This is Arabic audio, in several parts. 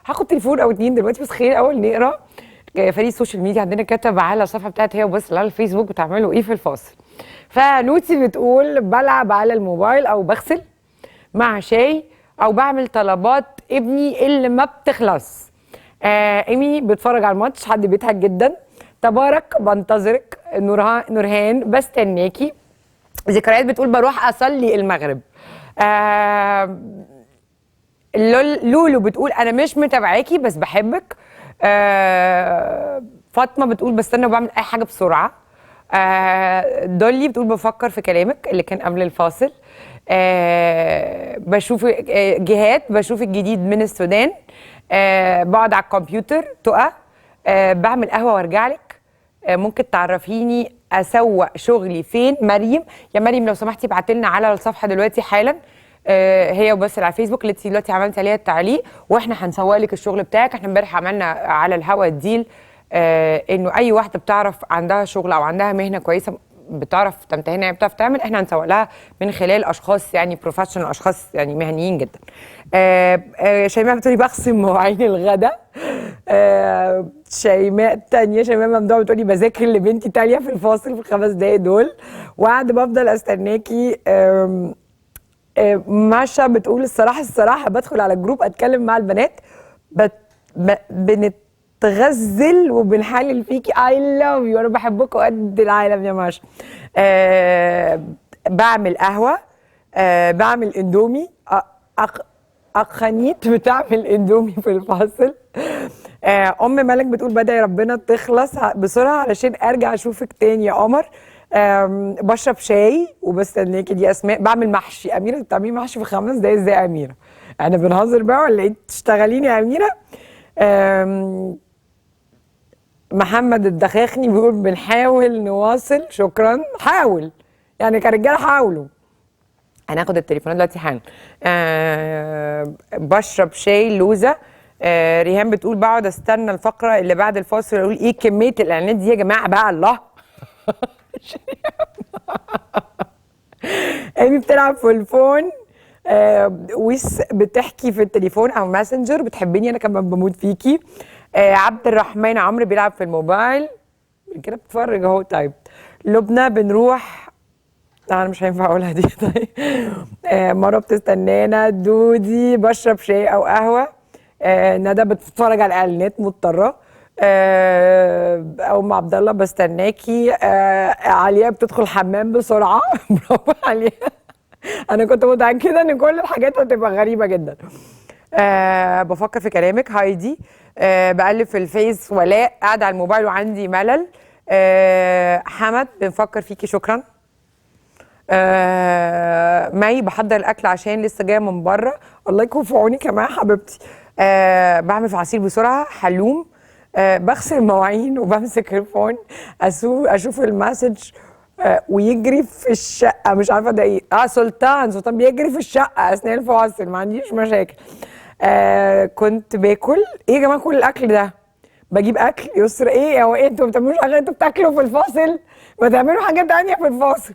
هاخد تليفون او اتنين دلوقتي، بس خلينا الاول نقرا. فريق السوشيال ميديا عندنا كتب على الصفحه بتاعت هي وبس على الفيسبوك بتعملوا ايه في الفاصل. فنوتي بتقول بلعب على الموبايل او بغسل مع شاي او بعمل طلبات ابني اللي ما بتخلص. ايمي بتفرج على الماتش، حد بيضحك جدا. تبارك بنتظرك. نورهان بستناكي. ذكريات بتقول بروح اصلي المغرب. لولو بتقول انا مش متابعاكي بس بحبك. فاطمه بتقول بستنى وبعمل اي حاجه بسرعه. دولي بتقول بفكر في كلامك اللي كان قبل الفاصل. بشوف جهات، بشوف الجديد من السودان. بقعد على الكمبيوتر تقى. بعمل قهوه وارجع لك. ممكن تعرفيني اسوق شغلي فين؟ مريم. يا مريم لو سمحتي ابعتي لنا على الصفحه دلوقتي حالا. هي وبس على الفيسبوك اللي انت دلوقتي عملتي عليها التعليق، واحنا هنسوق لك الشغل بتاعك. احنا امبارح عملنا على الهوا ديل انه اي واحده بتعرف عندها شغل او عندها مهنه كويسه بتعرف تمتهنها، بتعرف تعمل، احنا هنسوق لها من خلال اشخاص يعني بروفيشنال، اشخاص يعني مهنيين جدا. شيماء بتقولي بغسل مواعين الغداء. شيماء تانية، شيماء ممدوح بتقولي بذاكر لبنتي تالية في الفاصل في ال5 دقايق دول وقاعد بفضل استناكي. ماشا بتقول الصراحه بدخل على الجروب اتكلم مع البنات بنتغزل وبنحلل فيكي. اي لاف يو، انا بحبكم قد العالم يا ماشا. بعمل قهوه. بعمل اندومي. اخانيت بتعمل اندومي في الفاصل. ام ملك بتقول بدعي ربنا تخلص بسرعه علشان ارجع اشوفك تاني يا قمر. بشرب شاي وبستناكي. دي اسماء. بعمل محشي. اميره بتعملي محشي في 5 دقايق ازاي يا اميره؟ احنا بنهزر بقى ولا ايه؟ تشتغلين يا اميره؟ محمد الدخاخني بيقول بنحاول نواصل. شكرا. حاول يعني كرجاله حاولوا. هناخد التليفونات دلوقتي حالا. بشرب شاي لوزه. ريهام بتقول بقعد استنى الفقره اللي بعد الفاصل اقول ايه كميه الاعلانات دي يا جماعه بقى الله. ايمي بتلعب في الفون. ويس بتحكي في التليفون او ماسنجر. بتحبيني انا كمان بموت فيكي. عبد الرحمن عمرو بيلعب في الموبايل كده بتفرج اهو. طيب لبنى بنروح. انا مش هينفع اقولها دي. طيب مروه بتستنانا. دودي بشرب شاي او قهوه. ندى بتتفرج على الاعلانات مضطره. ام عبد الله بستناكي. علياء بتدخل حمام بسرعه. برافو علياء. انا كنت متاكده ان كل الحاجات هتبقى غريبه جدا. بفكر في كلامك. هايدي. بقلب في الفيس. ولاء قاعده على الموبايل وعندي ملل. حمد بنفكر فيكي. شكرا. مي بحضر الاكل عشان لسه جايه من بره. الله يكون في عونك يا مي حبيبتي. بعمل في عصير بسرعه. حلوم. بغسل مواعين وبمسك الفون. اشوف المسج ويجري في الشقه. مش عارفه ده ايه. سلطان بيجري في الشقه اثناء الفاصل. ما عنديش مشاكل. كنت باكل. ايه يا جماعه كل الاكل ده؟ بجيب اكل. يسر ايه هو ايه؟ انتوا ما بتعملوش حاجه؟ انتوا بتاكلوا في الفاصل؟ ما تعملوا حاجه تانيه في الفاصل.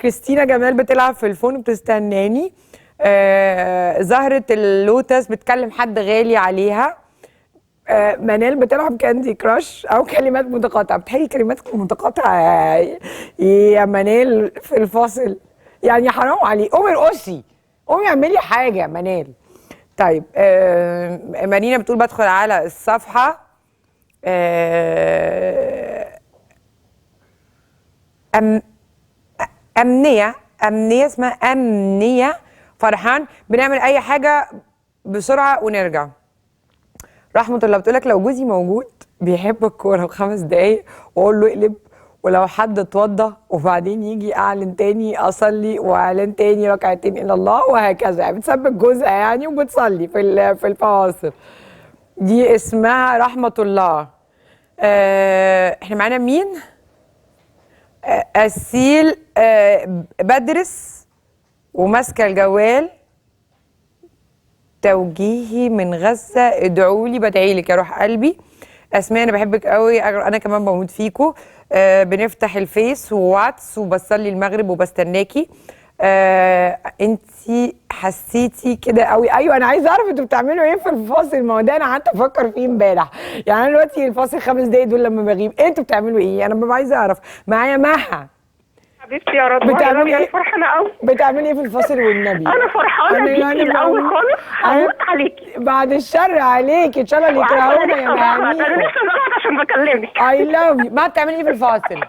كريستينا جمال بتلعب في الفون وبتستناني. زهرة اللوتس بتكلم حد غالي عليها. منال بتلعب كاندي كراش او كلمات متقاطعه. بتهيألي كلمات متقاطعه يا منال في الفاصل، يعني حرام عليك. قومي ارقصي، قومي اعملي حاجه يا منال. طيب مارينا بتقول بدخل على الصفحه. أمنية اسمها أمنية فرحان. بنعمل أي حاجة بسرعة ونرجع. رحمة الله بتقولك لو جوزي موجود بيحب الكورة ب5 دقايق وأقول له اقلب، ولو حد اتوضى وبعدين يجي أعلن تاني أصلي وأعلن تاني ركعتين إلى الله وهكذا. يعني بتثبت جوزها يعني وبتصلي في الفواصل. دي اسمها رحمة الله. احنا معانا مين؟ أسيل. بدرس وماسكه الجوال. توجيهي من غزه. ادعوا لي بدعي لك يا روح قلبي. اسماء انا بحبك قوي. انا كمان بموت فيكو. بنفتح الفيس وواتس وبصلي المغرب وبستناكي. انتي حسيتي كده قوي؟ ايوه انا عايزه اعرف انتوا بتعملوا ايه في الفاصل، ما هو ده انا قعدت افكر فيه امبارح. يعني انا دلوقتي الفاصل 5 دقايق دول لما بغيب انتوا بتعملوا ايه؟ انا ببقى عايزه اعرف. معايا مها. حبيبتي يا رضوى، يا بتعملي ربي انا ايه؟ فرحانه قوي. بتعملي ايه في الفاصل والنبي؟ انا فرحانه بيكي الاول خالص، هموت عليكي. بعد الشر عليكي، ان شاء الله اللي وعارفه انا يكرهونا نفسي ازغرط، انا يبهنيكوا. نفسي ازغرط عشان بكلمك. اي لاف يو. ما بتعملي ايه في الفاصل؟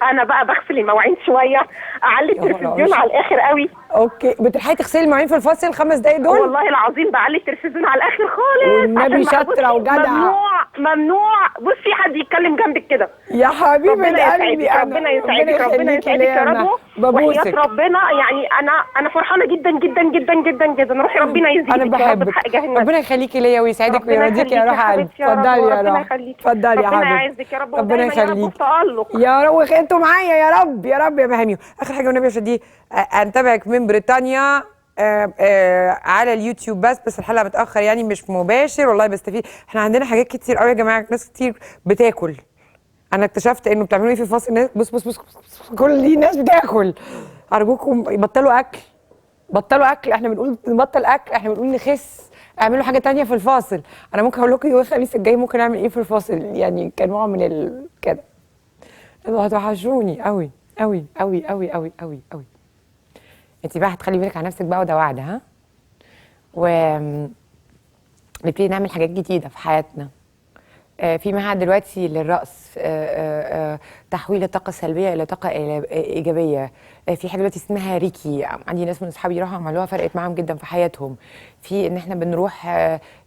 انا بقى بغسل المواعين شويه، اعلي يا التلفزيون خلاص. على الاخر قوي. اوكي، بتلحقي تغسلي المواعين في الفاصل 5 دقايق دول؟ والله العظيم بعلي التلفزيون على الاخر خالص. والنبي عشان شاطره وجدعه. ممنوع ممنوع بصي حد يتكلم جنبك كده. يا حبيبه ربنا قلبي، يسعدك، ربنا يسعدك، ربنا يسعدك يا رضوى. وحياة ربنا يعني انا فرحانه جدا جدا جدا جدا جدا. روحي ربنا يزيدك. انا بحبك. ربنا يخليكي ليا ويسعدك ويرضيك يا روح قلبي. اتفضلي يا ربنا روح. يخليكي. اتفضلي يا ربنا حبيبتي. يعزك يا رب. ربنا يخليكي يا رب. انتوا معايا يا رب يا رب يا بهميو. اخر حاجه والنبي عشان دي انتبهك من بريطانيا على اليوتيوب بس الحلقه متاخر يعني مش مباشر. والله بستفيد. احنا عندنا حاجات كتير قوي يا جماعه، ناس كتير بتاكل. انا اكتشفت انه بتعملوا ايه في الفاصل. ناس بص بص بص, بص, بص كل دي ناس بتاكل. ارجوكم بطلوا اكل، بطلوا اكل. احنا بنقول نبطل اكل، احنا بنقول نخس. اعملوا حاجه تانية في الفاصل. انا ممكن اقول لكم يوم الخميس الجاي ممكن اعمل ايه في الفاصل، يعني كنوع من كده. انتوا هتوحشوني قوي قوي قوي قوي قوي قوي قوي. انت بقى هتخلي بالك على نفسك بقى، وده وعد. ها؟ و نبتدي نعمل حاجات جديده في حياتنا. في معهد دلوقتي للرأس، تحويل الطاقة السلبية إلى طاقة إيجابية. في حاجة دلوقتي اسمها ريكي، عندي ناس من أصحابي راحوا عملوها، فرقت معاهم جدا في حياتهم. في إن إحنا بنروح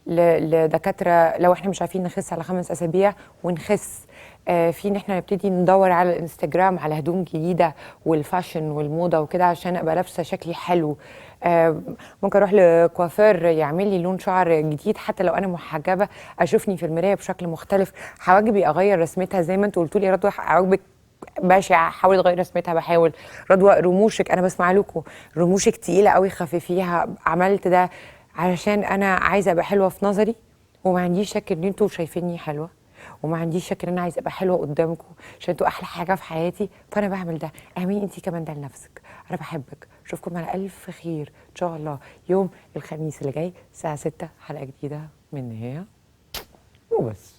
لدكاترة لو إحنا مش عارفين نخس على 5 أسابيع ونخس. في ان احنا نبتدي ندور على الانستجرام على هدوم جديده والفاشن والموضه وكده عشان ابقى لابسه شكلي حلو. ممكن اروح لكوافير يعمل لي لون شعر جديد حتى لو انا محجبه، اشوفني في المرايه بشكل مختلف. حواجبي اغير رسمتها زي ما انتوا قلتوا لي يا رضوى، حواجبك بشعه، حاولي تغيري رسمتها. بحاول. رضوى رموشك انا بسمع لكم، رموشك تقيله قوي، خففيها. عملت ده علشان انا عايزه ابقى حلوه في نظري، وما عنديش شك ان انتوا شايفيني حلوه، وما عنديش شك ان انا عايزه ابقى حلوه قدامكم عشان انتوا احلى حاجه في حياتي. فانا بعمل ده. اعملي انت كمان ده لنفسك. انا بحبك. اشوفكم على الف خير ان شاء الله يوم الخميس اللي جاي الساعه 6 حلقه جديده من هي وبس.